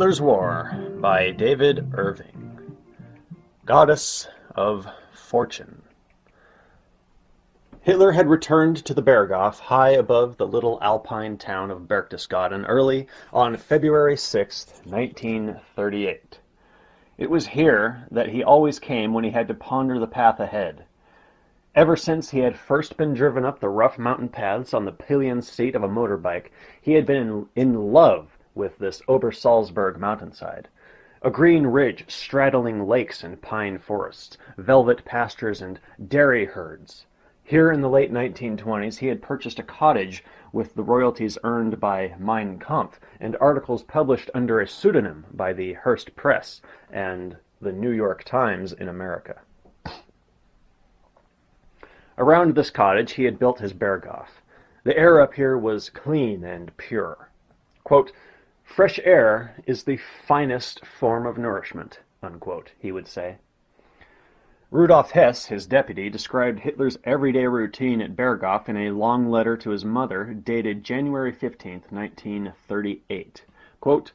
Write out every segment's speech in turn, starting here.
Hitler's War by David Irving. Goddess of Fortune. Hitler had returned to the Berghof high above the little alpine town of Berchtesgaden early on February 6, 1938. It was here that he always came when he had to ponder the path ahead. Ever since he had first been driven up the rough mountain paths on the pillion seat of a motorbike, he had been in love with this Obersalzberg mountainside. A green ridge straddling lakes and pine forests, velvet pastures and dairy herds. Here in the late 1920s he had purchased a cottage with the royalties earned by Mein Kampf and articles published under a pseudonym by the Hearst Press and the New York Times in America. Around this cottage he had built his Berghof. The air up here was clean and pure. Quote, "Fresh air is the finest form of nourishment," unquote, he would say. Rudolf Hess, his deputy, described Hitler's everyday routine at Berghof in a long letter to his mother dated January 15, 1938. Quote,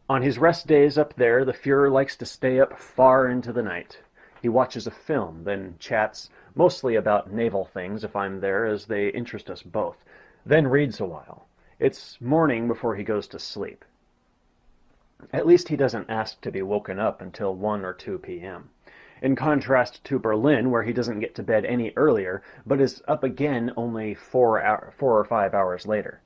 "On his rest days up there, the Führer likes to stay up far into the night. He watches a film, then chats mostly about naval things if I'm there, as they interest us both, then reads a while. It's morning before he goes to sleep. At least he doesn't ask to be woken up until 1 or 2 p.m. In contrast to Berlin, where he doesn't get to bed any earlier, but is up again only 4 or 5 hours later.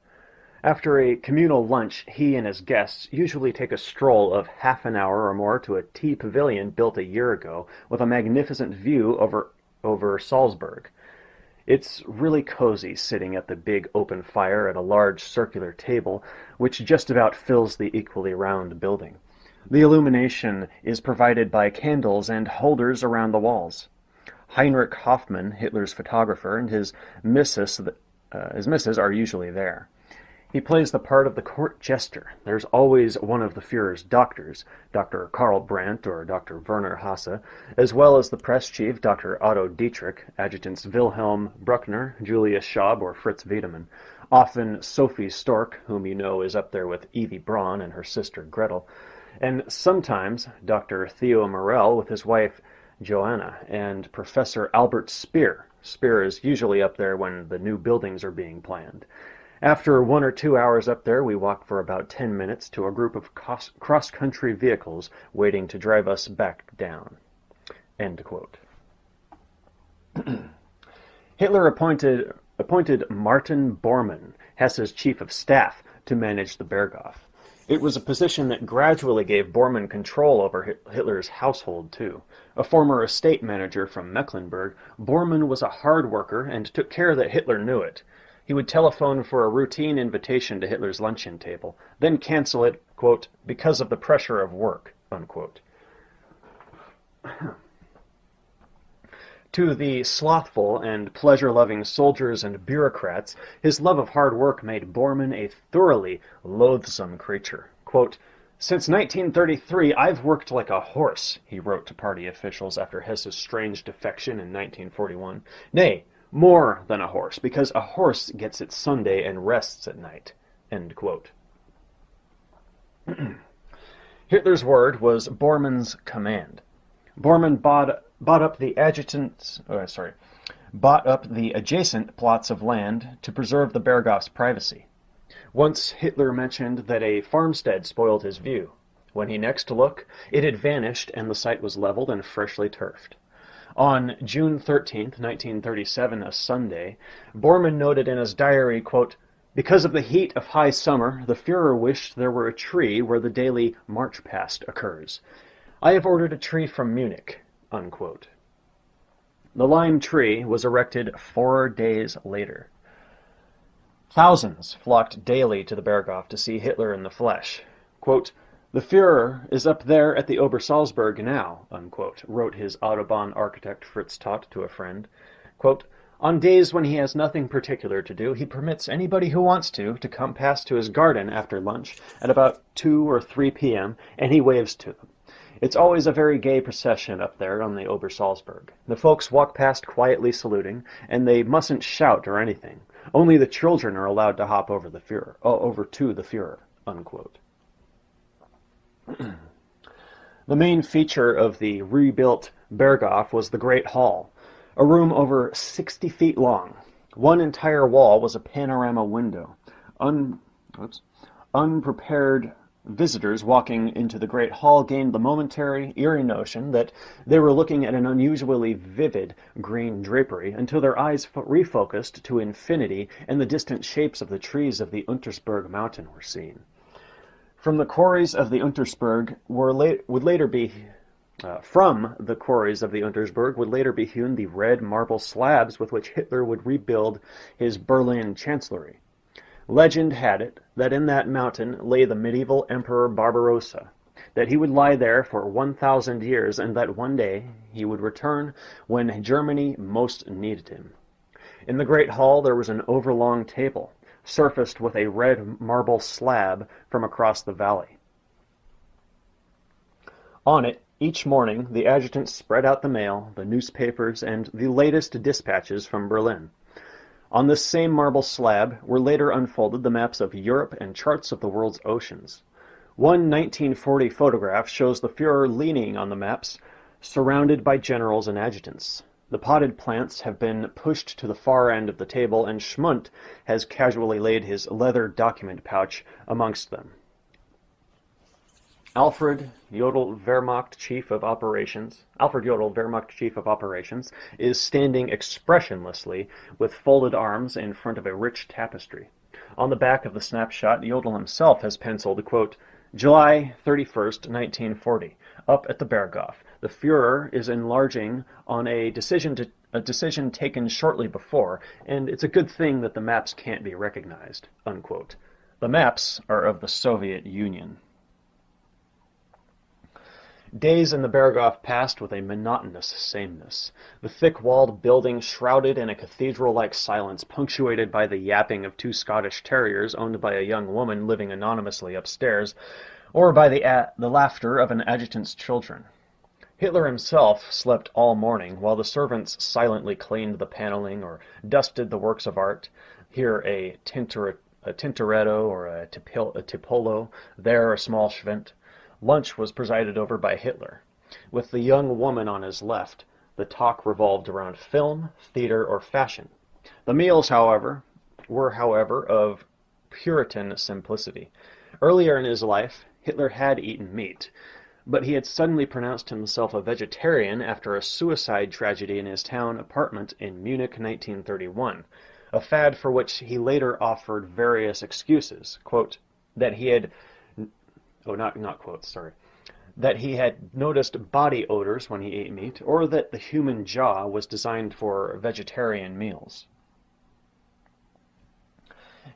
After a communal lunch, he and his guests usually take a stroll of half an hour or more to a tea pavilion built a year ago with a magnificent view over Salzburg. It's really cozy sitting at the big open fire at a large circular table, which just about fills the equally round building. The illumination is provided by candles and holders around the walls. Heinrich Hoffmann, Hitler's photographer, and his missus are usually there. He plays the part of the court jester. There's always one of the Führer's doctors, Dr. Karl Brandt or Dr. Werner Hasse, as well as the press chief, Dr. Otto Dietrich, adjutants Wilhelm Bruckner, Julius Schaub, or Fritz Wiedemann, often Sophie Stork, whom you know is up there with Evie Braun and her sister Gretel, and sometimes Dr. Theo Morell with his wife Joanna, and Professor Albert Speer. Speer is usually up there when the new buildings are being planned. After 1 or 2 hours up there, we walk for about 10 minutes to a group of cross-country vehicles waiting to drive us back down." End quote. Hitler appointed Martin Bormann, Hesse's chief of staff, to manage the Berghof. It was a position that gradually gave Bormann control over Hitler's household, too. A former estate manager from Mecklenburg, Bormann was a hard worker and took care that Hitler knew it. He would telephone for a routine invitation to Hitler's luncheon table, then cancel it, quote, "because of the pressure of work," unquote. To the slothful and pleasure-loving soldiers and bureaucrats, his love of hard work made Bormann a thoroughly loathsome creature. Quote, "Since 1933, I've worked like a horse," he wrote to party officials after Hesse's strange defection in 1941. "Nay, more than a horse, because a horse gets its Sunday and rests at night." End quote. Hitler's word was Bormann's command. Bormann bought up the adjacent plots of land to preserve the Berghof's privacy. Once Hitler mentioned that a farmstead spoiled his view. When he next looked, it had vanished and the site was leveled and freshly turfed. On June 13, 1937, a Sunday, Bormann noted in his diary, quote, "Because of the heat of high summer, the Führer wished there were a tree where the daily march past occurs. I have ordered a tree from Munich," unquote. The lime tree was erected 4 days later. Thousands flocked daily to the Berghof to see Hitler in the flesh. Quote, "The Führer is up there at the Obersalzberg now," unquote, wrote his Autobahn architect Fritz Todt to a friend. Quote, "On days when he has nothing particular to do, he permits anybody who wants to come past to his garden after lunch at about 2 or 3 p.m., and he waves to them. It's always a very gay procession up there on the Obersalzberg. The folks walk past quietly saluting, and they mustn't shout or anything. Only the children are allowed to hop over to the Führer," unquote. The main feature of the rebuilt Berghof was the Great Hall, a room over 60 feet long. One entire wall was a panorama window. Unprepared visitors walking into the Great Hall gained the momentary, eerie notion that they were looking at an unusually vivid green drapery until their eyes refocused to infinity and the distant shapes of the trees of the Untersberg mountain were seen. From the quarries of the Untersberg would later be hewn the red marble slabs with which Hitler would rebuild his Berlin chancellery. Legend had it that in that mountain lay the medieval Emperor Barbarossa, that he would lie there for 1,000 years, and that one day he would return when Germany most needed him. In the Great Hall there was an overlong table, surfaced with a red marble slab from across the valley. On it, each morning, the adjutant spread out the mail, the newspapers, and the latest dispatches from Berlin. On this same marble slab were later unfolded the maps of Europe and charts of the world's oceans. One 1940 photograph shows the Führer leaning on the maps, surrounded by generals and adjutants. The potted plants have been pushed to the far end of the table, and Schmundt has casually laid his leather document pouch amongst them. Alfred Jodl, Wehrmacht Chief of Operations, is standing expressionlessly with folded arms in front of a rich tapestry. On the back of the snapshot, Jodl himself has penciled, quote, July 31st, 1940, up at the Berghof. The Führer is enlarging on a decision taken shortly before, and it's a good thing that the maps can't be recognized, unquote. The maps are of the Soviet Union. Days in the Berghof passed with a monotonous sameness. The thick-walled building shrouded in a cathedral-like silence, punctuated by the yapping of two Scottish terriers owned by a young woman living anonymously upstairs, or by the laughter of an adjutant's children. Hitler himself slept all morning, while the servants silently cleaned the paneling or dusted the works of art, here a Tintoretto or a Tiepolo, there a small Schwind. Lunch was presided over by Hitler. With the young woman on his left, the talk revolved around film, theater, or fashion. The meals, were of Puritan simplicity. Earlier in his life, Hitler had eaten meat, but he had suddenly pronounced himself a vegetarian after a suicide tragedy in his town apartment in Munich, 1931, a fad for which he later offered various excuses, quote, that he had noticed body odors when he ate meat, or that the human jaw was designed for vegetarian meals.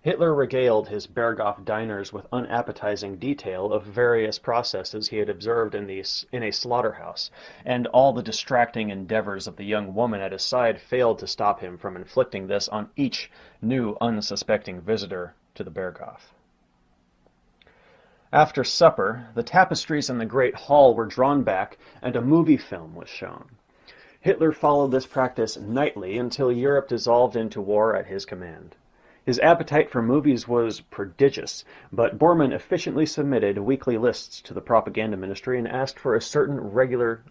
Hitler regaled his Berghof diners with unappetizing detail of various processes he had observed in a slaughterhouse, and all the distracting endeavors of the young woman at his side failed to stop him from inflicting this on each new unsuspecting visitor to the Berghof. After supper, the tapestries in the Great Hall were drawn back and a movie film was shown. Hitler followed this practice nightly until Europe dissolved into war at his command. His appetite for movies was prodigious, but Bormann efficiently submitted weekly lists to the propaganda ministry and asked for certain regular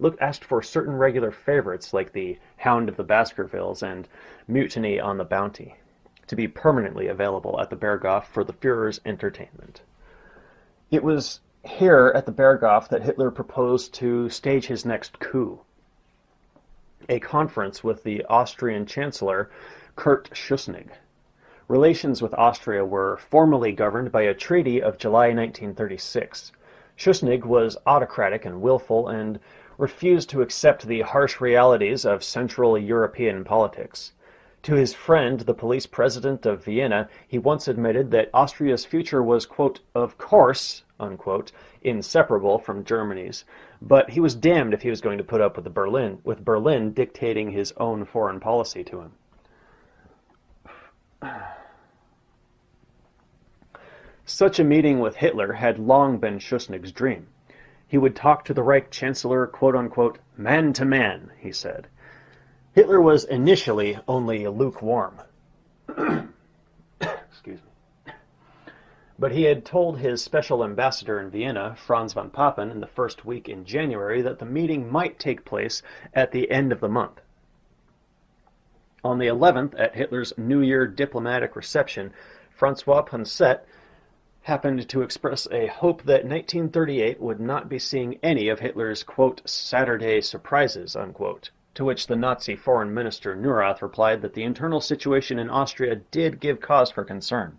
favorites like The Hound of the Baskervilles and Mutiny on the Bounty to be permanently available at the Berghof for the Führer's entertainment. It was here at the Berghof that Hitler proposed to stage his next coup. A conference with the Austrian Chancellor Kurt Schuschnigg. Relations with Austria were formally governed by a treaty of July 1936. Schuschnigg was autocratic and willful and refused to accept the harsh realities of Central European politics. To his friend, the police president of Vienna, he once admitted that Austria's future was, quote, of course, unquote, inseparable from Germany's, but he was damned if he was going to put up with Berlin dictating his own foreign policy to him. Such a meeting with Hitler had long been Schuschnigg's dream. He would talk to the Reich Chancellor, quote-unquote, man to man, he said. Hitler was initially only lukewarm. Excuse me. But he had told his special ambassador in Vienna, Franz von Papen, in the first week in January that the meeting might take place at the end of the month. On the 11th, at Hitler's New Year diplomatic reception, Francois Poncet happened to express a hope that 1938 would not be seeing any of Hitler's, quote, Saturday surprises, unquote, to which the Nazi foreign minister Neurath replied that the internal situation in Austria did give cause for concern.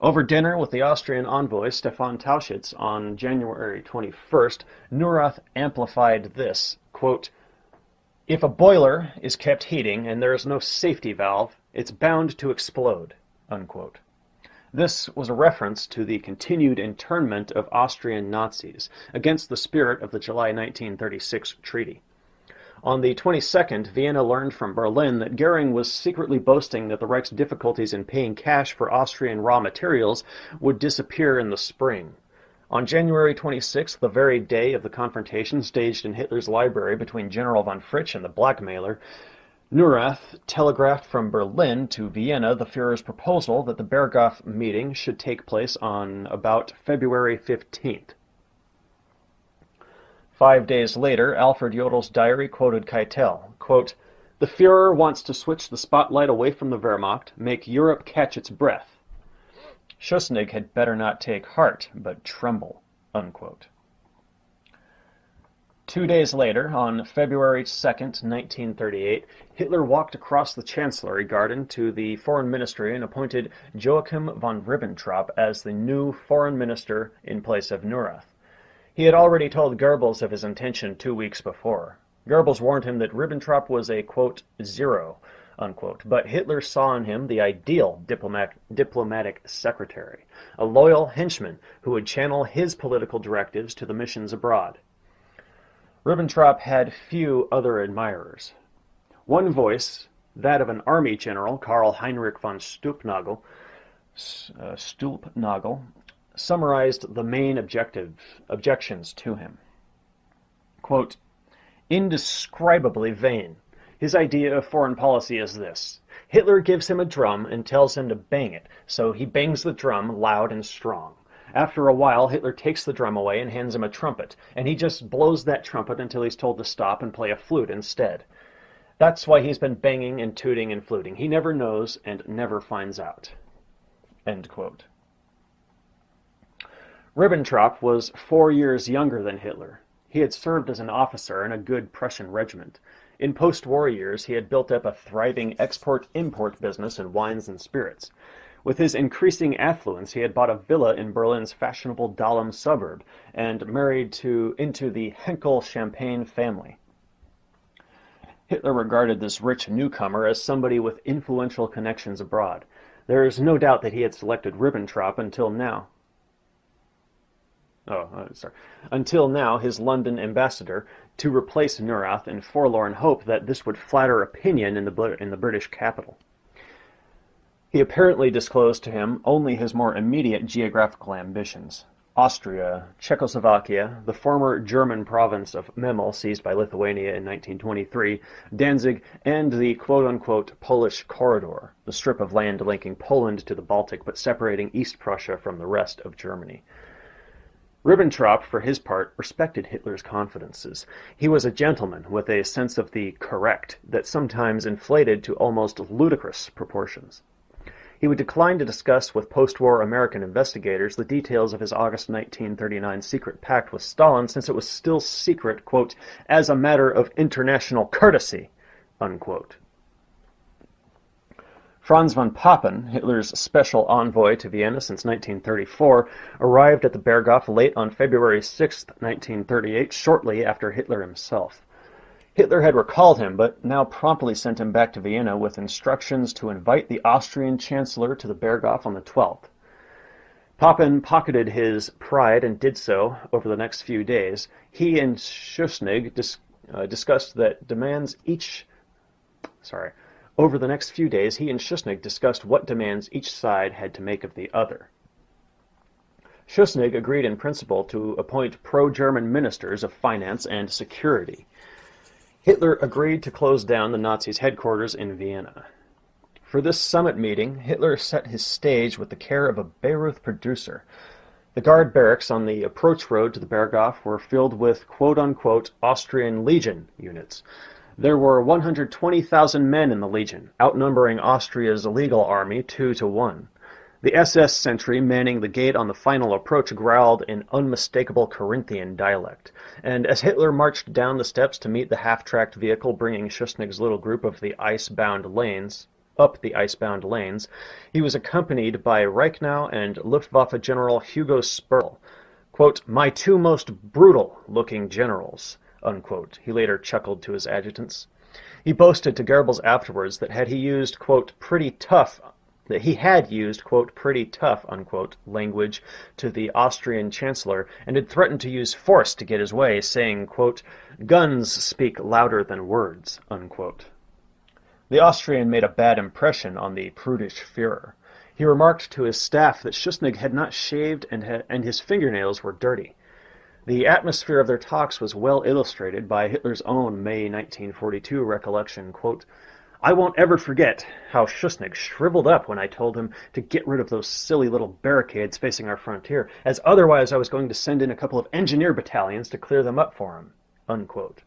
Over dinner with the Austrian envoy Stefan Tauschitz on January 21st, Neurath amplified this, quote, if a boiler is kept heating and there is no safety valve, it's bound to explode, unquote. This was a reference to the continued internment of Austrian Nazis against the spirit of the July 1936 treaty. On the 22nd, Vienna learned from Berlin that Goering was secretly boasting that the Reich's difficulties in paying cash for Austrian raw materials would disappear in the spring. On January 26th, the very day of the confrontation staged in Hitler's library between General von Fritsch and the blackmailer, Neurath telegraphed from Berlin to Vienna the Führer's proposal that the Berghof meeting should take place on about February 15th. 5 days later, Alfred Jodel's diary quoted Keitel, quote, the Führer wants to switch the spotlight away from the Wehrmacht, make Europe catch its breath. Schuschnigg had better not take heart, but tremble, unquote. 2 days later, on February 2nd, 1938, Hitler walked across the Chancellery garden to the Foreign Ministry and appointed Joachim von Ribbentrop as the new foreign minister in place of Neurath. He had already told Goebbels of his intention 2 weeks before. Goebbels warned him that Ribbentrop was a, quote, zero, unquote, but Hitler saw in him the ideal diplomatic secretary, a loyal henchman who would channel his political directives to the missions abroad. Ribbentrop had few other admirers. One voice, that of an army general, Karl Heinrich von Stülpnagel, summarized the main objections to him. Quote, indescribably vain. His idea of foreign policy is this. Hitler gives him a drum and tells him to bang it, so he bangs the drum loud and strong. After a while, Hitler takes the drum away and hands him a trumpet, and he just blows that trumpet until he's told to stop and play a flute instead. That's why he's been banging and tooting and fluting. He never knows and never finds out. End quote. Ribbentrop was 4 years younger than Hitler. He had served as an officer in a good Prussian regiment. In post-war years, he had built up a thriving export-import business in wines and spirits. With his increasing affluence, he had bought a villa in Berlin's fashionable Dahlem suburb and married into the Henkel-Champagne family. Hitler regarded this rich newcomer as somebody with influential connections abroad. There is no doubt that he had selected Ribbentrop until now, his London ambassador, to replace Neurath in forlorn hope that this would flatter opinion in the British capital. He apparently disclosed to him only his more immediate geographical ambitions. Austria, Czechoslovakia, the former German province of Memel seized by Lithuania in 1923, Danzig, and the quote-unquote Polish corridor, the strip of land linking Poland to the Baltic but separating East Prussia from the rest of Germany. Ribbentrop, for his part, respected Hitler's confidences. He was a gentleman with a sense of the correct that sometimes inflated to almost ludicrous proportions. He would decline to discuss with post-war American investigators the details of his August 1939 secret pact with Stalin, since it was still secret, quote, as a matter of international courtesy, unquote. Franz von Papen, Hitler's special envoy to Vienna since 1934, arrived at the Berghof late on February 6, 1938, shortly after Hitler himself. Hitler had recalled him, but now promptly sent him back to Vienna with instructions to invite the Austrian Chancellor to the Berghof on the 12th. Papen pocketed his pride and did so over the next few days. He and Schuschnigg Over the next few days, he and Schuschnigg discussed what demands each side had to make of the other. Schuschnigg agreed in principle to appoint pro-German ministers of finance and security. Hitler agreed to close down the Nazis' headquarters in Vienna. For this summit meeting, Hitler set his stage with the care of a Bayreuth producer. The guard barracks on the approach road to the Berghof were filled with quote-unquote Austrian Legion units. There were 120,000 men in the Legion, outnumbering Austria's legal army 2-1. The SS sentry manning the gate on the final approach growled in unmistakable Corinthian dialect, and as Hitler marched down the steps to meet the half-tracked vehicle bringing Schuschnigg's little group up the icebound lanes, he was accompanied by Reichenau and Luftwaffe General Hugo Sperl, quote, "my two most brutal-looking generals," unquote. He later chuckled to his adjutants. He boasted to Goebbels afterwards that he had used, quote, pretty tough, unquote, language to the Austrian Chancellor and had threatened to use force to get his way, saying, quote, "guns speak louder than words," unquote. The Austrian made a bad impression on the prudish Führer. He remarked to his staff that Schuschnigg had not shaved and his fingernails were dirty. The atmosphere of their talks was well illustrated by Hitler's own May 1942 recollection, quote, "I won't ever forget how Schuschnigg shriveled up when I told him to get rid of those silly little barricades facing our frontier, as otherwise I was going to send in a couple of engineer battalions to clear them up for him," unquote.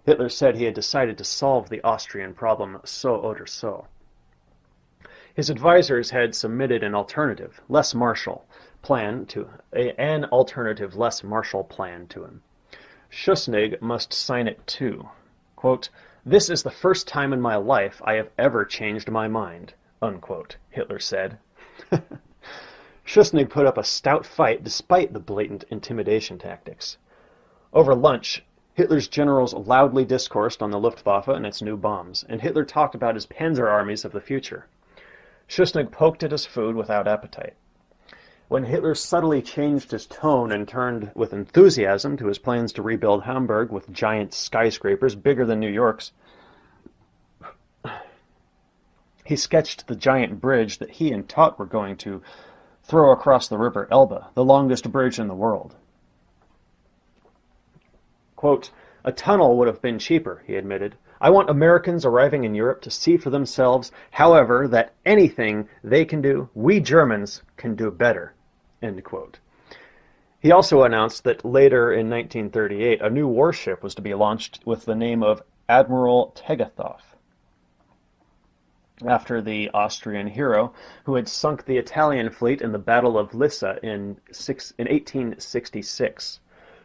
Hitler said he had decided to solve the Austrian problem so oder so. His advisors had submitted an alternative, less martial plan to him. Schuschnigg must sign it too. Quote, "This is the first time in my life I have ever changed my mind," unquote, Hitler said. Schuschnigg put up a stout fight despite the blatant intimidation tactics. Over lunch, Hitler's generals loudly discoursed on the Luftwaffe and its new bombs, and Hitler talked about his panzer armies of the future. Schuschnigg poked at his food without appetite. When Hitler subtly changed his tone and turned with enthusiasm to his plans to rebuild Hamburg with giant skyscrapers bigger than New York's, he sketched the giant bridge that he and Todt were going to throw across the river Elbe, the longest bridge in the world. Quote, "A tunnel would have been cheaper," he admitted. "I want Americans arriving in Europe to see for themselves, however, that anything they can do, we Germans can do better." End quote. He also announced that later in 1938, a new warship was to be launched with the name of Admiral Tegetthoff, after the Austrian hero who had sunk the Italian fleet in the Battle of Lissa in 1866.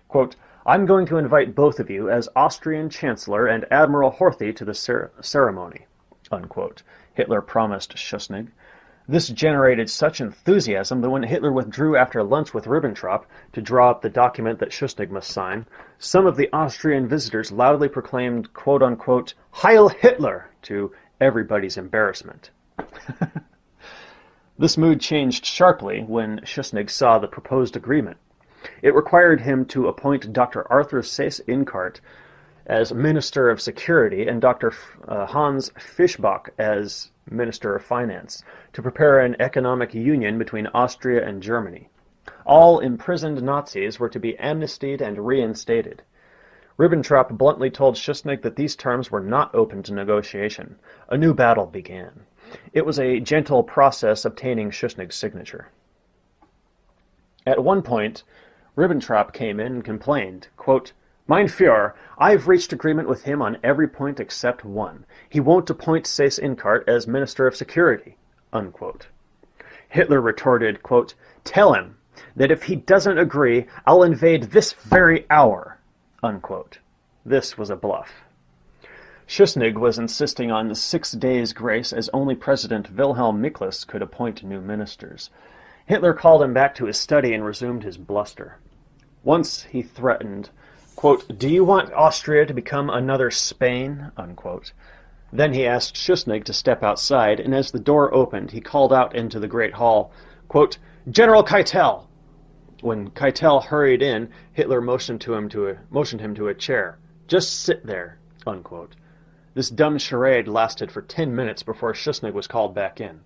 Quote, "I'm going to invite both of you as Austrian Chancellor and Admiral Horthy to the ceremony," unquote, Hitler promised Schuschnigg. This generated such enthusiasm that when Hitler withdrew after lunch with Ribbentrop to draw up the document that Schuschnigg must sign, some of the Austrian visitors loudly proclaimed, quote-unquote, "Heil Hitler!" to everybody's embarrassment. This mood changed sharply when Schuschnigg saw the proposed agreement. It required him to appoint Dr. Arthur Seyss-Inquart as Minister of Security and Dr. Hans Fischbach as Minister of Finance to prepare an economic union between Austria and Germany. All imprisoned Nazis were to be amnestied and reinstated. Ribbentrop bluntly told Schuschnigg that these terms were not open to negotiation. A new battle began. It was a gentle process obtaining Schuschnigg's signature. At one point, Ribbentrop came in and complained, quote, "Mein Führer, I've reached agreement with him on every point except one. He won't appoint Seyss-Inquart as Minister of Security," unquote. Hitler retorted, quote, "Tell him that if he doesn't agree, I'll invade this very hour," unquote. This was a bluff. Schuschnigg was insisting on 6 days' grace as only President Wilhelm Miklas could appoint new ministers. Hitler called him back to his study and resumed his bluster. Once he threatened, quote, "Do you want Austria to become another Spain?" unquote. Then he asked Schuschnigg to step outside, and as the door opened, he called out into the great hall, quote, "General Keitel!" When Keitel hurried in, Hitler motioned him to a chair. "Just sit there," unquote. This dumb charade lasted for 10 minutes before Schuschnigg was called back in.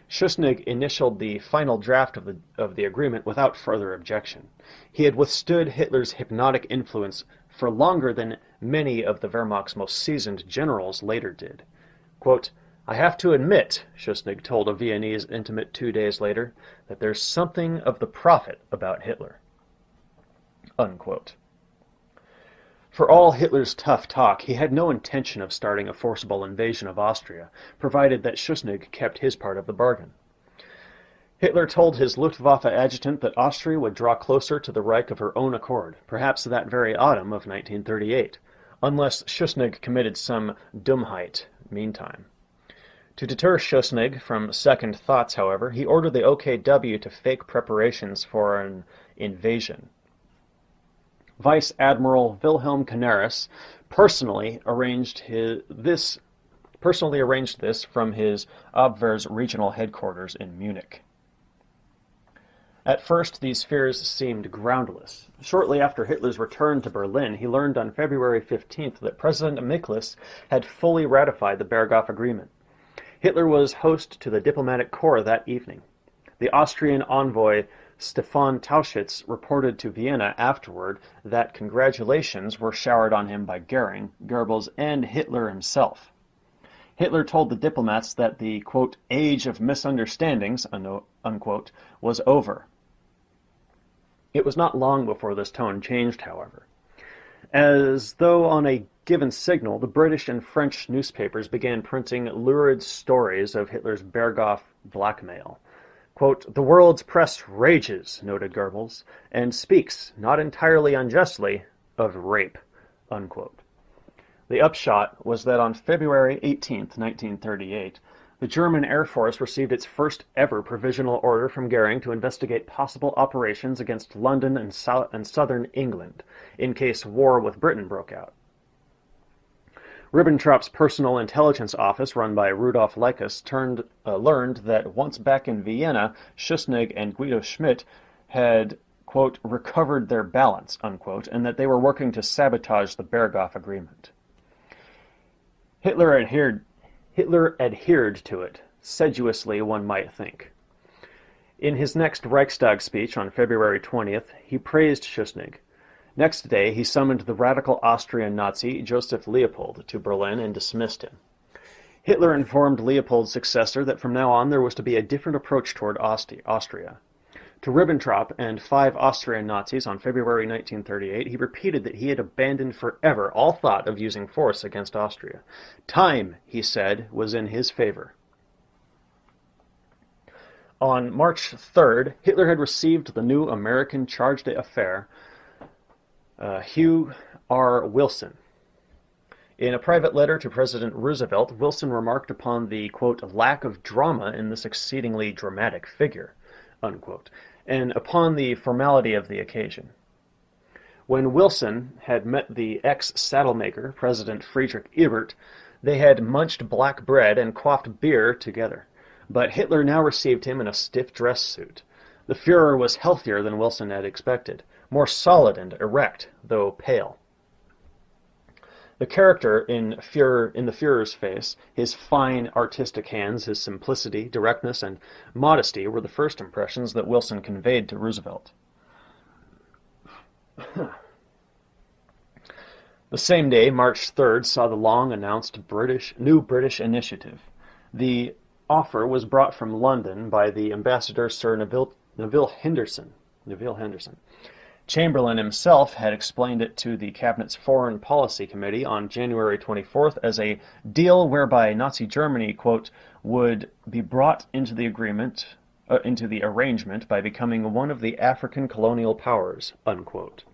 Schuschnigg initialed the final draft of the agreement without further objection. He had withstood Hitler's hypnotic influence for longer than many of the Wehrmacht's most seasoned generals later did. Quote, "I have to admit," Schuschnigg told a Viennese intimate 2 days later, "that there's something of the prophet about Hitler." Unquote. For all Hitler's tough talk, he had no intention of starting a forcible invasion of Austria, provided that Schuschnigg kept his part of the bargain. Hitler told his Luftwaffe adjutant that Austria would draw closer to the Reich of her own accord, perhaps that very autumn of 1938, unless Schuschnigg committed some Dummheit meantime. To deter Schuschnigg from second thoughts, however, he ordered the OKW to fake preparations for an invasion. Vice Admiral Wilhelm Canaris personally arranged this from his Abwehr's regional headquarters in Munich. At first, these fears seemed groundless. Shortly after Hitler's return to Berlin, he learned on February 15th that President Miklas had fully ratified the Berghof Agreement. Hitler was host to the diplomatic corps that evening. The Austrian envoy Stefan Tauschitz reported to Vienna afterward that congratulations were showered on him by Goering, Goebbels, and Hitler himself. Hitler told the diplomats that the, quote, age of misunderstandings, unquote, was over. It was not long before this tone changed, however. As though on a given signal, the British and French newspapers began printing lurid stories of Hitler's Berghof blackmail. Quote, "The world's press rages," noted Goebbels, "and speaks, not entirely unjustly, of rape." Unquote. The upshot was that on February 18, 1938, the German Air Force received its first ever provisional order from Goering to investigate possible operations against London and southern England, in case war with Britain broke out. Ribbentrop's personal intelligence office, run by Rudolf Leikus, learned that once back in Vienna, Schuschnigg and Guido Schmidt had, quote, recovered their balance, unquote, and that they were working to sabotage the Berghof Agreement. Hitler adhered to it, sedulously one might think. In his next Reichstag speech on February 20th, he praised Schuschnigg. Next day, he summoned the radical Austrian Nazi Joseph Leopold to Berlin and dismissed him. Hitler informed Leopold's successor that from now on there was to be a different approach toward Austria. To Ribbentrop and 5 Austrian Nazis on February 1938, he repeated that he had abandoned forever all thought of using force against Austria. Time, he said, was in his favor. On March 3rd, Hitler had received the new American charge d'affaires, Hugh R. Wilson. In a private letter to President Roosevelt, Wilson remarked upon the, quote, lack of drama in this exceedingly dramatic figure, unquote, and upon the formality of the occasion. When Wilson had met the ex-saddlemaker, President Friedrich Ebert, they had munched black bread and quaffed beer together. But Hitler now received him in a stiff dress suit. The Führer was healthier than Wilson had expected, more solid and erect, though pale. The character in the Führer's face, his fine artistic hands, his simplicity, directness, and modesty were the first impressions that Wilson conveyed to Roosevelt. The same day, March 3rd, saw the long-announced new British initiative. The offer was brought from London by the ambassador Sir Neville Henderson. Chamberlain himself had explained it to the Cabinet's Foreign Policy Committee on January 24th as a deal whereby Nazi Germany, quote, would be brought into the arrangement by becoming one of the African colonial powers, unquote.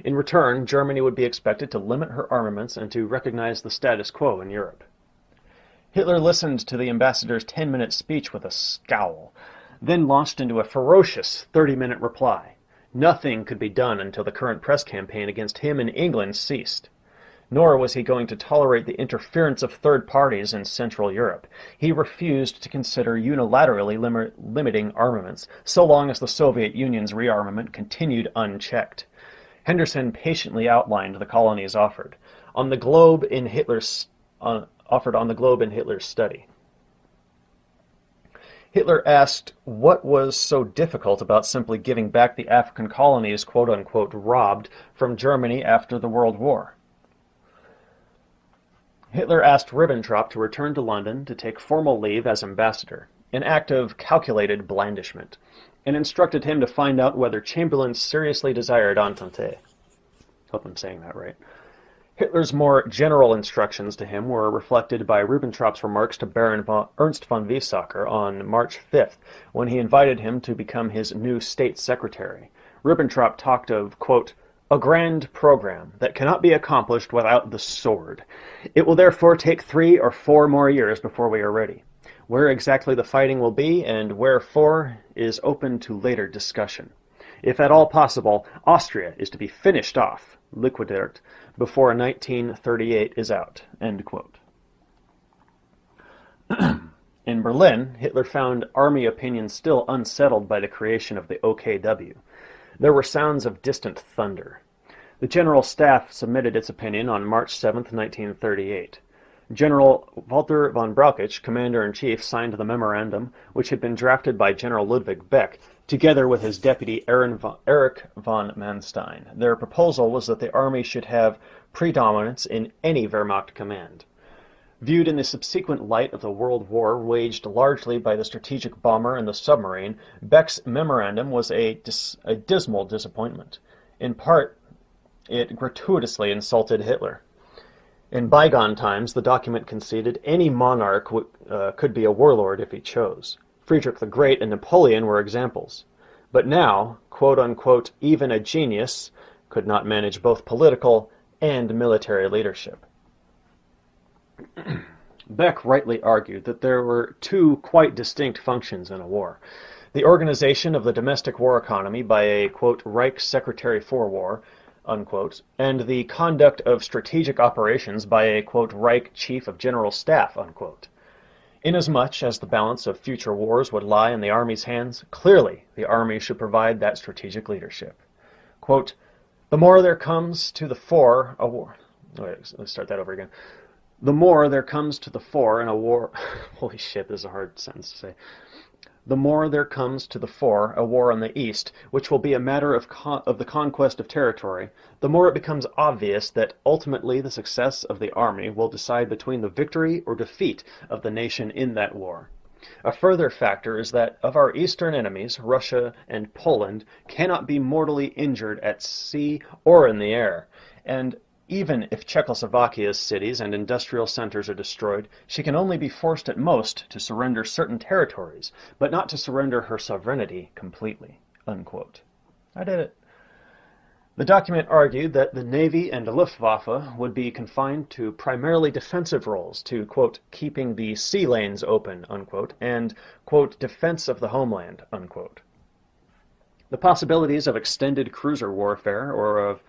In return, Germany would be expected to limit her armaments and to recognize the status quo in Europe. Hitler listened to the ambassador's 10-minute speech with a scowl, then launched into a ferocious 30-minute reply. Nothing could be done until the current press campaign against him in England ceased. Nor was he going to tolerate the interference of third parties in Central Europe. He refused to consider unilaterally limiting armaments, so long as the Soviet Union's rearmament continued unchecked. Henderson patiently outlined the colonies offered on the globe in Hitler's study. Hitler asked what was so difficult about simply giving back the African colonies, quote-unquote, robbed from Germany after the World War. Hitler asked Ribbentrop to return to London to take formal leave as ambassador, an act of calculated blandishment, and instructed him to find out whether Chamberlain seriously desired Entente. Hope I'm saying that right. Hitler's more general instructions to him were reflected by Ribbentrop's remarks to Baron Ernst von Weizsäcker on March 5th, when he invited him to become his new state secretary. Ribbentrop talked of, quote, a grand program that cannot be accomplished without the sword. It will therefore take 3 or 4 more years before we are ready. Where exactly the fighting will be and wherefore is open to later discussion. If at all possible, Austria is to be finished off, liquidiert, before 1938 is out. End quote. In Berlin, Hitler found army opinion still unsettled by the creation of the OKW. There were sounds of distant thunder. The General Staff submitted its opinion on March 7, 1938. General Walter von Brauchitsch, Commander-in-Chief, signed the memorandum, which had been drafted by General Ludwig Beck, together with his deputy Erich von Manstein. Their proposal was that the army should have predominance in any Wehrmacht command. Viewed in the subsequent light of the World War waged largely by the strategic bomber and the submarine, Beck's memorandum was a dismal disappointment. In part, it gratuitously insulted Hitler. In bygone times, the document conceded any monarch could be a warlord if he chose. Friedrich the Great and Napoleon were examples. But now, quote-unquote, even a genius could not manage both political and military leadership. Beck rightly argued that there were 2 quite distinct functions in a war. The organization of the domestic war economy by a, quote, Reich Secretary for War, unquote, and the conduct of strategic operations by a, quote, Reich Chief of General Staff, unquote. Inasmuch as the balance of future wars would lie in the Army's hands, clearly the Army should provide that strategic leadership. Quote, the more there comes to the fore a war... Wait, let's start that over again. The more there comes to the fore in a war... Holy shit, this is a hard sentence to say. The more there comes to the fore a war on the East, which will be a matter of the conquest of territory, the more it becomes obvious that ultimately the success of the army will decide between the victory or defeat of the nation in that war. A further factor is that of our eastern enemies, Russia and Poland cannot be mortally injured at sea or in the air, and even if Czechoslovakia's cities and industrial centers are destroyed, she can only be forced at most to surrender certain territories, but not to surrender her sovereignty completely. Unquote. I did it. The document argued that the Navy and the Luftwaffe would be confined to primarily defensive roles to, quote, keeping the sea lanes open, unquote, and, quote, defense of the homeland, unquote. The possibilities of extended cruiser warfare or of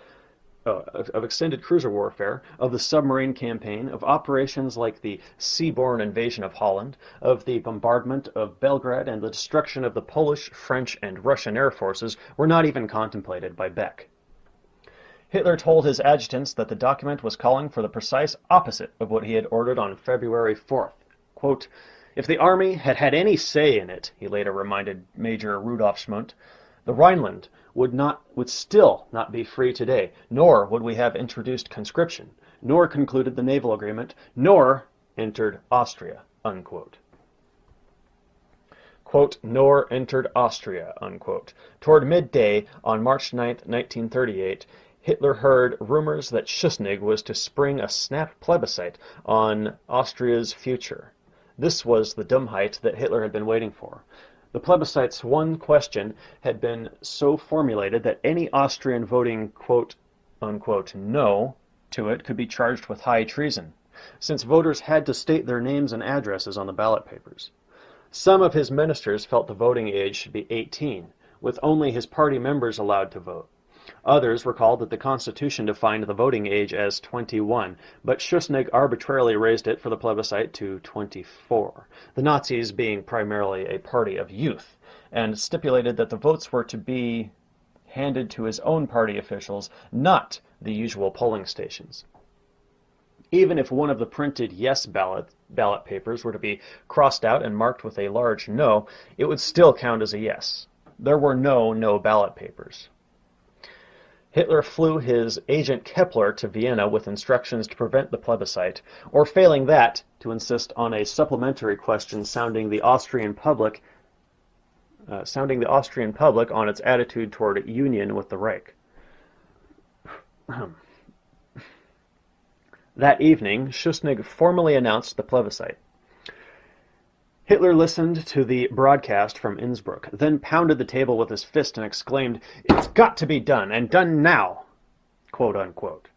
the submarine campaign, of operations like the seaborne invasion of Holland, of the bombardment of Belgrade and the destruction of the Polish, French, and Russian air forces were not even contemplated by Beck. Hitler told his adjutants that the document was calling for the precise opposite of what he had ordered on February 4th. Quote, if the army had had any say in it, he later reminded Major Rudolf Schmundt, the Rhineland would still not be free today, nor would we have introduced conscription, nor concluded the naval agreement, nor entered Austria, unquote. Quote, nor entered Austria, unquote. Toward midday on March 9, 1938, Hitler heard rumors that Schuschnigg was to spring a snap plebiscite on Austria's future. This was the Dummheit that Hitler had been waiting for. The plebiscite's one question had been so formulated that any Austrian voting, quote, unquote, no to it could be charged with high treason, since voters had to state their names and addresses on the ballot papers. Some of his ministers felt the voting age should be 18, with only his party members allowed to vote. Others recalled that the Constitution defined the voting age as 21, but Schuschnigg arbitrarily raised it for the plebiscite to 24, the Nazis being primarily a party of youth, and stipulated that the votes were to be handed to his own party officials, not the usual polling stations. Even if one of the printed yes ballot papers were to be crossed out and marked with a large no, it would still count as a yes. There were no ballot papers. Hitler flew his agent Kepler to Vienna with instructions to prevent the plebiscite, or failing that, to insist on a supplementary question sounding the Austrian public on its attitude toward union with the Reich. That evening, Schuschnigg formally announced the plebiscite. Hitler listened to the broadcast from Innsbruck, then pounded the table with his fist and exclaimed, "It's got to be done, and done now!" Quote unquote.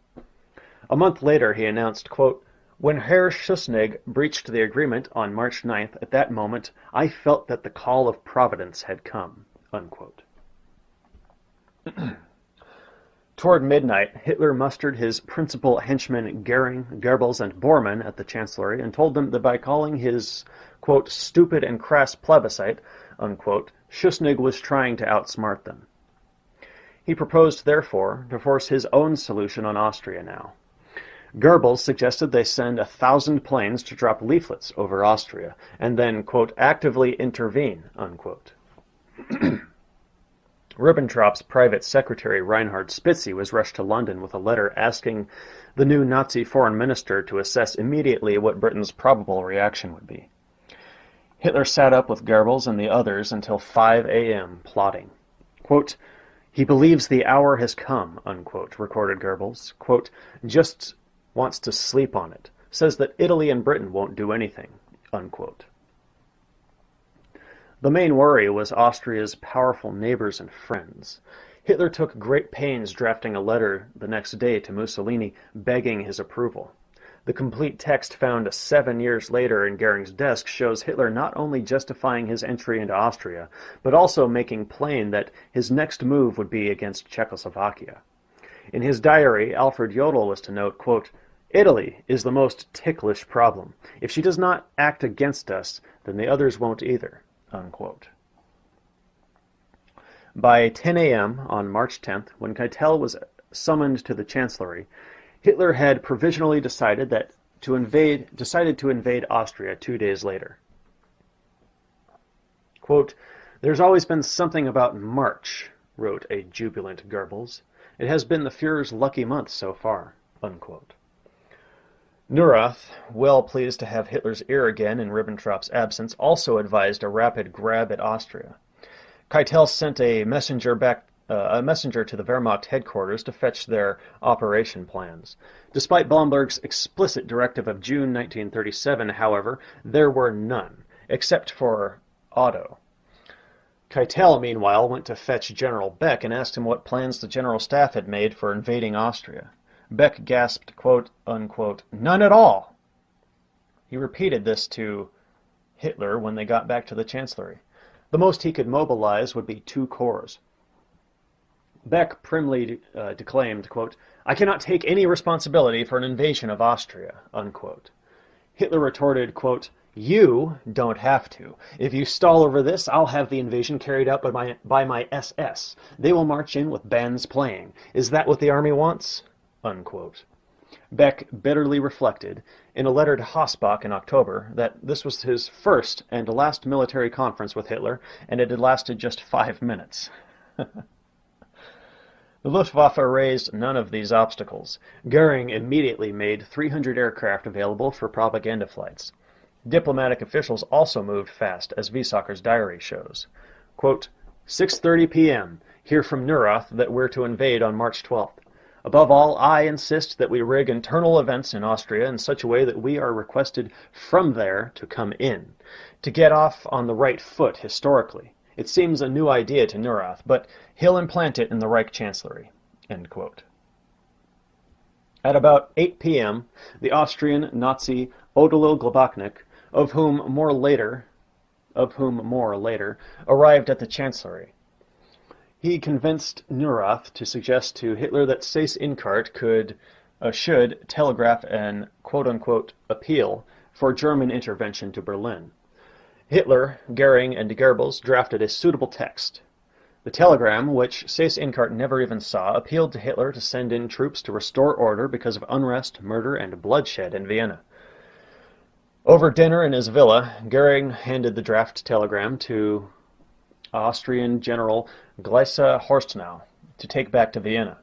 A month later, he announced, quote, "When Herr Schuschnigg breached the agreement on March 9th, at that moment, I felt that the call of Providence had come." Unquote. Toward midnight, Hitler mustered his principal henchmen Goering, Goebbels, and Bormann at the Chancellery and told them that by calling his, quote, "stupid and crass plebiscite," unquote, Schuschnigg was trying to outsmart them. He proposed, therefore, to force his own solution on Austria now. Goebbels suggested they send 1,000 planes to drop leaflets over Austria and then, quote, "actively intervene," unquote. Ribbentrop's private secretary Reinhard Spitzy was rushed to London with a letter asking the new Nazi foreign minister to assess immediately what Britain's probable reaction would be. Hitler sat up with Goebbels and the others until 5 a.m. plotting. Quote, "He believes the hour has come," unquote, recorded Goebbels. Quote, "just wants to sleep on it. Says that Italy and Britain won't do anything," unquote. The main worry was Austria's powerful neighbors and friends. Hitler took great pains drafting a letter the next day to Mussolini begging his approval. The complete text found 7 years later in Goering's desk shows Hitler not only justifying his entry into Austria, but also making plain that his next move would be against Czechoslovakia. In his diary, Alfred Jodl was to note, quote, "Italy is the most ticklish problem. If she does not act against us, then the others won't either," unquote. By 10 a.m. on March 10th, when Keitel was summoned to the Chancellery, Hitler had provisionally decided to invade Austria 2 days later. Quote, "There's always been something about March," wrote a jubilant Goebbels. "It has been the Führer's lucky month so far," unquote. Neurath, well pleased to have Hitler's ear again in Ribbentrop's absence, also advised a rapid grab at Austria. Keitel sent a messenger to the Wehrmacht headquarters to fetch their operation plans. Despite Blomberg's explicit directive of June 1937, however, there were none, except for Otto. Keitel, meanwhile, went to fetch General Beck and asked him what plans the General Staff had made for invading Austria. Beck gasped, quote, unquote, "None at all." He repeated this to Hitler when they got back to the Chancellery. The most he could mobilize would be 2 corps. Beck primly declaimed, quote, "I cannot take any responsibility for an invasion of Austria," unquote. Hitler retorted, quote, "You don't have to. If you stall over this, I'll have the invasion carried out by my SS. They will march in with bands playing. Is that what the army wants?" Unquote. Beck bitterly reflected, in a letter to Hossbach in October, that this was his first and last military conference with Hitler, and it had lasted just 5 minutes. The Luftwaffe raised none of these obstacles. Goering immediately made 300 aircraft available for propaganda flights. Diplomatic officials also moved fast, as Wiesacker's diary shows. Quote, 6:30 p.m. Hear from Neurath that we're to invade on March 12th. Above all, I insist that we rig internal events in Austria in such a way that we are requested from there to come in, to get off on the right foot historically. It seems a new idea to Neurath, but he'll implant it in the Reich Chancellery." End quote. At about 8 p.m., the Austrian Nazi Odilo Globachnik, of whom more later, arrived at the Chancellery. He convinced Neurath to suggest to Hitler that Seyss-Inquart should telegraph an quote-unquote appeal for German intervention to Berlin. Hitler, Goering, and Goebbels drafted a suitable text. The telegram, which Seyss-Inquart never even saw, appealed to Hitler to send in troops to restore order because of unrest, murder, and bloodshed in Vienna. Over dinner in his villa, Goering handed the draft telegram to Austrian General Gleise Horstnau to take back to Vienna.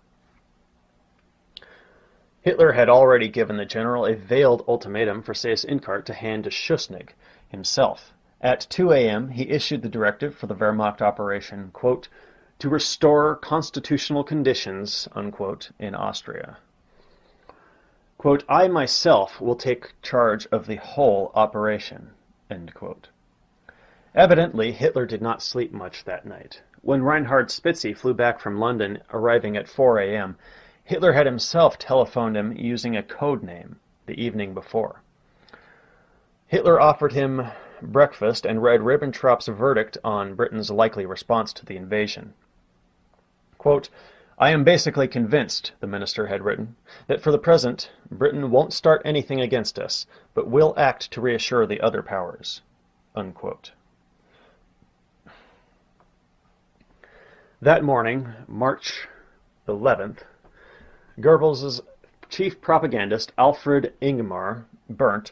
Hitler had already given the general a veiled ultimatum for Seyss-Inquart to hand to Schuschnigg himself. At 2 a.m., he issued the directive for the Wehrmacht operation, quote, to restore constitutional conditions, unquote, in Austria. Quote, I myself will take charge of the whole operation, end quote. Evidently, Hitler did not sleep much that night. When Reinhard Spitzy flew back from London, arriving at 4 a.m., Hitler had himself telephoned him using a code name the evening before. Hitler offered him breakfast and read Ribbentrop's verdict on Britain's likely response to the invasion. Quote, I am basically convinced, the minister had written, that for the present, Britain won't start anything against us, but will act to reassure the other powers. Unquote. That morning, March 11th, Goebbels' chief propagandist Alfred Ingmar Berndt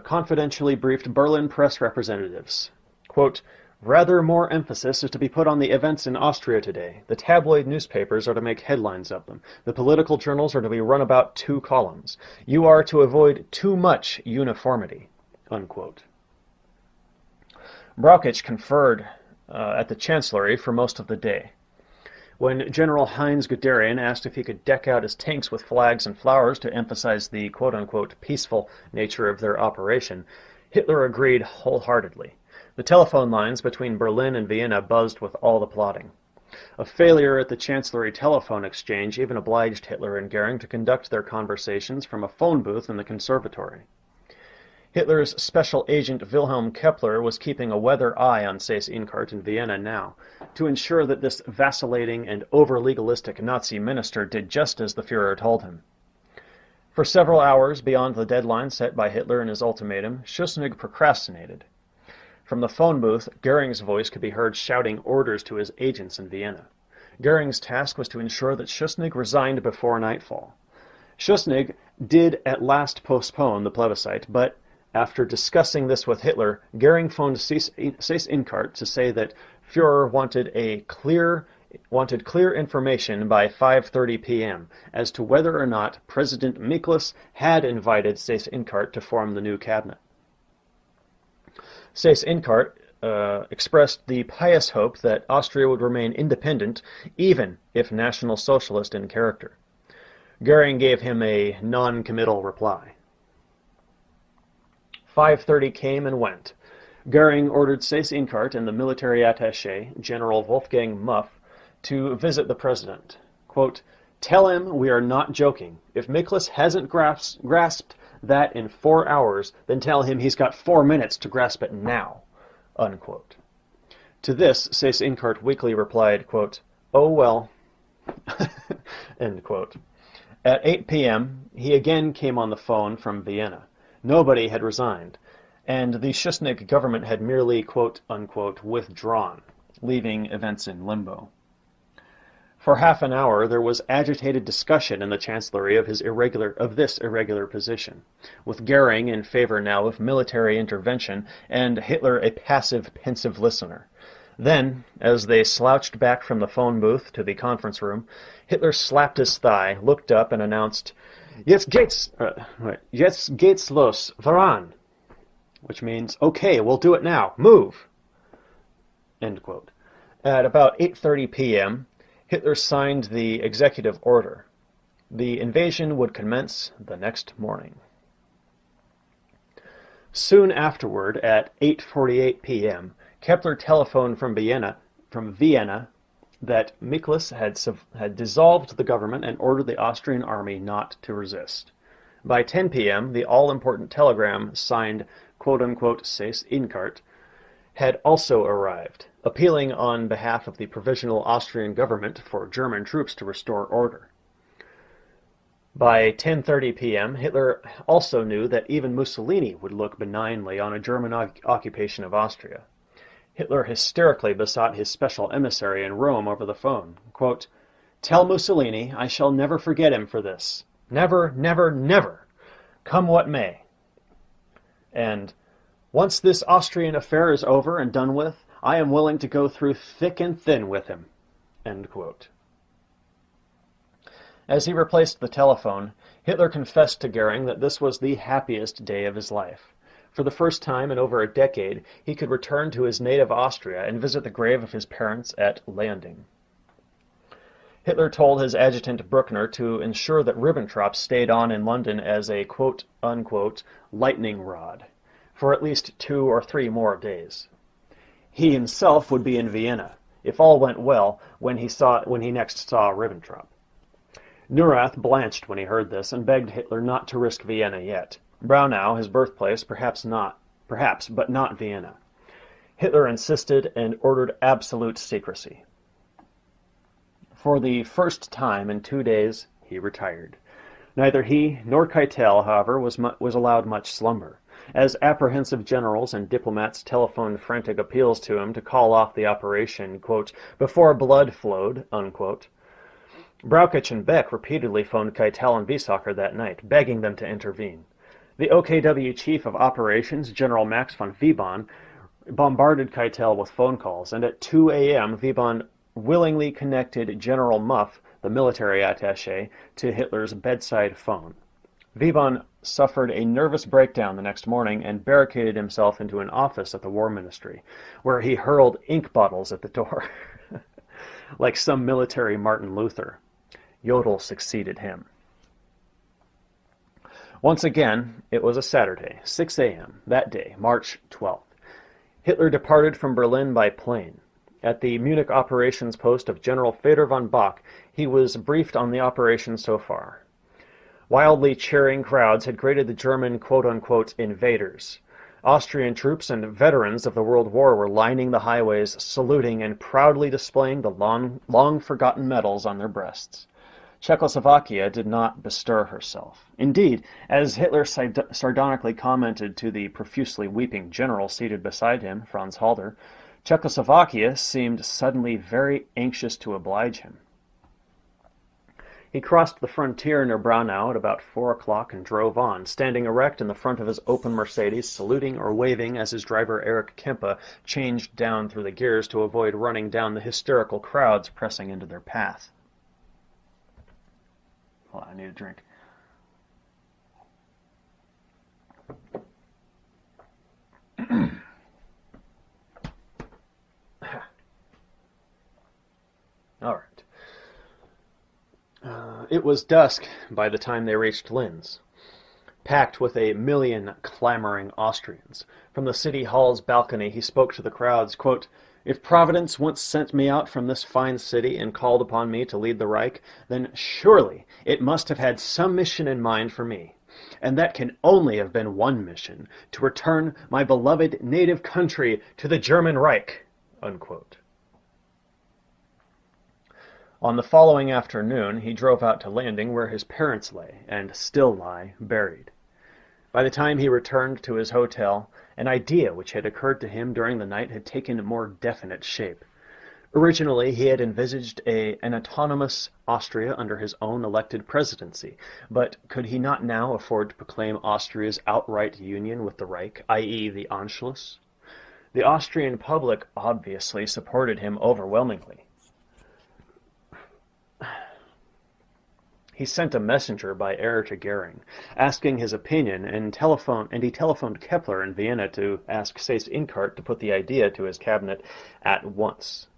confidentially briefed Berlin press representatives. Quote, rather more emphasis is to be put on the events in Austria today. The tabloid newspapers are to make headlines of them. The political journals are to be run about 2 columns. You are to avoid too much uniformity. Unquote. Brauchitsch conferred at the Chancellery for most of the day. When General Heinz Guderian asked if he could deck out his tanks with flags and flowers to emphasize the quote-unquote peaceful nature of their operation, Hitler agreed wholeheartedly. The telephone lines between Berlin and Vienna buzzed with all the plotting. A failure at the Chancellery telephone exchange even obliged Hitler and Goering to conduct their conversations from a phone booth in the conservatory. Hitler's special agent Wilhelm Kepler was keeping a weather eye on Seyss-Inquart in Vienna now, to ensure that this vacillating and over-legalistic Nazi minister did just as the Führer told him. For several hours beyond the deadline set by Hitler in his ultimatum, Schuschnigg procrastinated. From the phone booth, Goering's voice could be heard shouting orders to his agents in Vienna. Goering's task was to ensure that Schuschnigg resigned before nightfall. Schuschnigg did at last postpone the plebiscite, but after discussing this with Hitler, Goering phoned Seyss-Inquart to say that Führer wanted clear information by 5:30 p.m. as to whether or not President Miklas had invited Seyss-Inquart to form the new cabinet. Seyss-Inquart expressed the pious hope that Austria would remain independent, even if National Socialist in character. Goering gave him a non-committal reply. 5:30 came and went. Goering ordered Seyss-Inquart and the military attaché, General Wolfgang Muff, to visit the president. Quote, tell him we are not joking. If Miklas hasn't grasped that in 4 hours, then tell him he's got 4 minutes to grasp it now. Unquote. To this, Seyss-Inquart weakly replied, quote, oh well. End quote. At 8 p.m., he again came on the phone from Vienna. Nobody had resigned, and the Schuschnigg government had merely, quote-unquote, withdrawn, leaving events in limbo. For half an hour there was agitated discussion in the Chancellery of this irregular position, with Goering in favor now of military intervention and Hitler a passive, pensive listener. Then, as they slouched back from the phone booth to the conference room, Hitler slapped his thigh, looked up, and announced, Jetzt geht's los, voran, which means, okay, we'll do it now, move. End quote. At about 8:30 p.m., Hitler signed the executive order. The invasion would commence the next morning. Soon afterward, at 8:48 p.m., Kepler telephoned from Vienna that Miklas had dissolved the government and ordered the Austrian army not to resist. By 10 p.m., the all-important telegram signed quote-unquote Seyss-Inquart had also arrived, appealing on behalf of the provisional Austrian government for German troops to restore order. By 10:30 p.m., Hitler also knew that even Mussolini would look benignly on a German occupation of Austria. Hitler hysterically besought his special emissary in Rome over the phone, quote, tell Mussolini I shall never forget him for this. Never, never, never, come what may. And once this Austrian affair is over and done with, I am willing to go through thick and thin with him. End quote. As he replaced the telephone, Hitler confessed to Goering that this was the happiest day of his life. For the first time in over a decade, he could return to his native Austria and visit the grave of his parents at Landing. Hitler told his adjutant Bruckner to ensure that Ribbentrop stayed on in London as a quote-unquote lightning rod for at least 2 or 3 more days. He himself would be in Vienna, if all went well, when he next saw Ribbentrop. Neurath blanched when he heard this and begged Hitler not to risk Vienna yet. Braunau, his birthplace, perhaps, but not Vienna. Hitler insisted and ordered absolute secrecy. For the first time in 2 days, he retired. Neither he nor Keitel, however, was allowed much slumber, as apprehensive generals and diplomats telephoned frantic appeals to him to call off the operation, quote, before blood flowed, unquote. Brauchitsch and Beck repeatedly phoned Keitel and Wiesacker that night, begging them to intervene. The OKW chief of operations, General Max von Wiebon, bombarded Keitel with phone calls, and at 2 a.m. Wiebon willingly connected General Muff, the military attaché, to Hitler's bedside phone. Wiebon suffered a nervous breakdown the next morning and barricaded himself into an office at the War Ministry, where he hurled ink bottles at the door, like some military Martin Luther. Jodl succeeded him. Once again, it was a Saturday, 6 a.m., that day, March 12th. Hitler departed from Berlin by plane. At the Munich operations post of General Feder von Bock, he was briefed on the operation so far. Wildly cheering crowds had greeted the German quote-unquote invaders. Austrian troops and veterans of the World War were lining the highways, saluting and proudly displaying the long-forgotten medals on their breasts. Czechoslovakia did not bestir herself. Indeed, as Hitler sardonically commented to the profusely weeping general seated beside him, Franz Halder, Czechoslovakia seemed suddenly very anxious to oblige him. He crossed the frontier near Braunau at about 4 o'clock and drove on, standing erect in the front of his open Mercedes, saluting or waving as his driver Erich Kempe changed down through the gears to avoid running down the hysterical crowds pressing into their path. Hold on, I need a drink. All right. It was dusk by the time they reached Linz, packed with 1,000,000 clamoring Austrians. From the city hall's balcony, he spoke to the crowds, quote, "If Providence once sent me out from this fine city and called upon me to lead the Reich, then surely it must have had some mission in mind for me. And that can only have been one mission, to return my beloved native country to the German Reich." Unquote. On the following afternoon, he drove out to Landing, where his parents lay, and still lie, buried. By the time he returned to his hotel, an idea which had occurred to him during the night had taken a more definite shape. Originally, he had envisaged an autonomous Austria under his own elected presidency, but could he not now afford to proclaim Austria's outright union with the Reich, i.e. the Anschluss? The Austrian public obviously supported him overwhelmingly. He sent a messenger by air to Goering, asking his opinion, and he telephoned Kepler in Vienna to ask Seyss-Inquart to put the idea to his cabinet at once.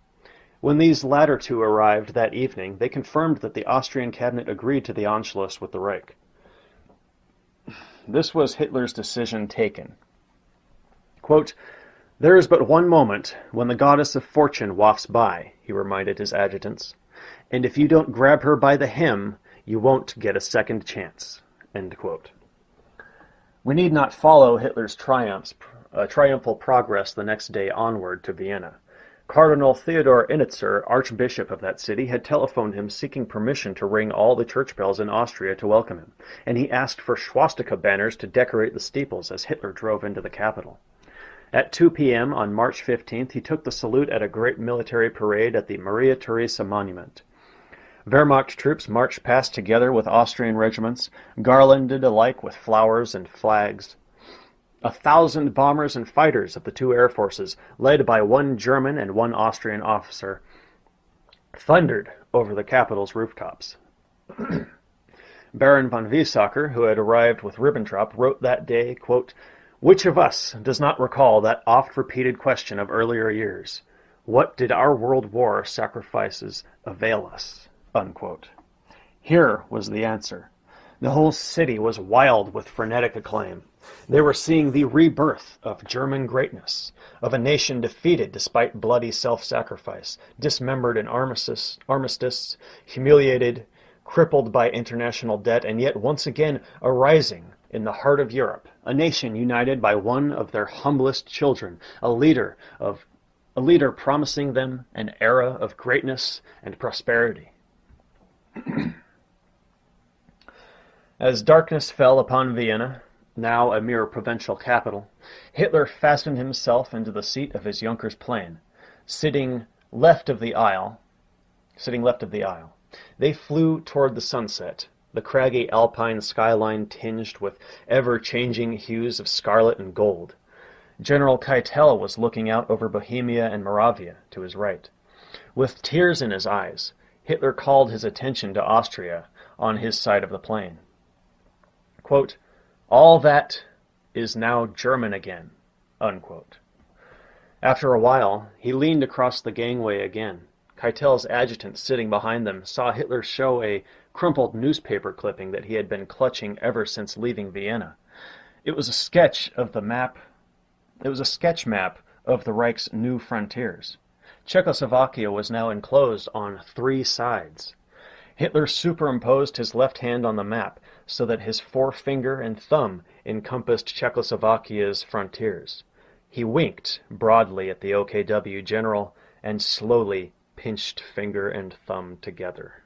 When these latter two arrived that evening, they confirmed that the Austrian cabinet agreed to the Anschluss with the Reich. This was Hitler's decision taken. Quote, "There is but one moment when the goddess of fortune wafts by," he reminded his adjutants, "and if you don't grab her by the hem, you won't get a second chance." End quote. We need not follow Hitler's triumphal progress the next day onward to Vienna. Cardinal Theodor Innitzer, Archbishop of that city, had telephoned him seeking permission to ring all the church bells in Austria to welcome him, and he asked for swastika banners to decorate the steeples as Hitler drove into the capital. At 2 p.m. on March 15th, he took the salute at a great military parade at the Maria Theresa Monument. Wehrmacht troops marched past together with Austrian regiments, garlanded alike with flowers and flags. 1,000 bombers and fighters of the two air forces, led by one German and one Austrian officer, thundered over the capital's rooftops. Baron von Weizsäcker, who had arrived with Ribbentrop, wrote that day, quote, "Which of us does not recall that oft-repeated question of earlier years? What did our World War sacrifices avail us?" Unquote. Here was the answer. The whole city was wild with frenetic acclaim. They were seeing the rebirth of German greatness, of a nation defeated despite bloody self-sacrifice, dismembered in armistice, humiliated, crippled by international debt, and yet once again arising in the heart of Europe, a nation united by one of their humblest children, a leader promising them an era of greatness and prosperity. As darkness fell upon Vienna, now a mere provincial capital, Hitler fastened himself into the seat of his Junkers plane, sitting left of the aisle. They flew toward the sunset, the craggy alpine skyline tinged with ever-changing hues of scarlet and gold. General Keitel was looking out over Bohemia and Moravia to his right. With tears in his eyes, Hitler called his attention to Austria on his side of the plane. Quote, "All that is now German again." Unquote. After a while, he leaned across the gangway again. Keitel's adjutant sitting behind them saw Hitler show a crumpled newspaper clipping that he had been clutching ever since leaving Vienna. It was a sketch map of the Reich's new frontiers. Czechoslovakia was now enclosed on 3 sides. Hitler superimposed his left hand on the map so that his forefinger and thumb encompassed Czechoslovakia's frontiers. He winked broadly at the OKW general and slowly pinched finger and thumb together.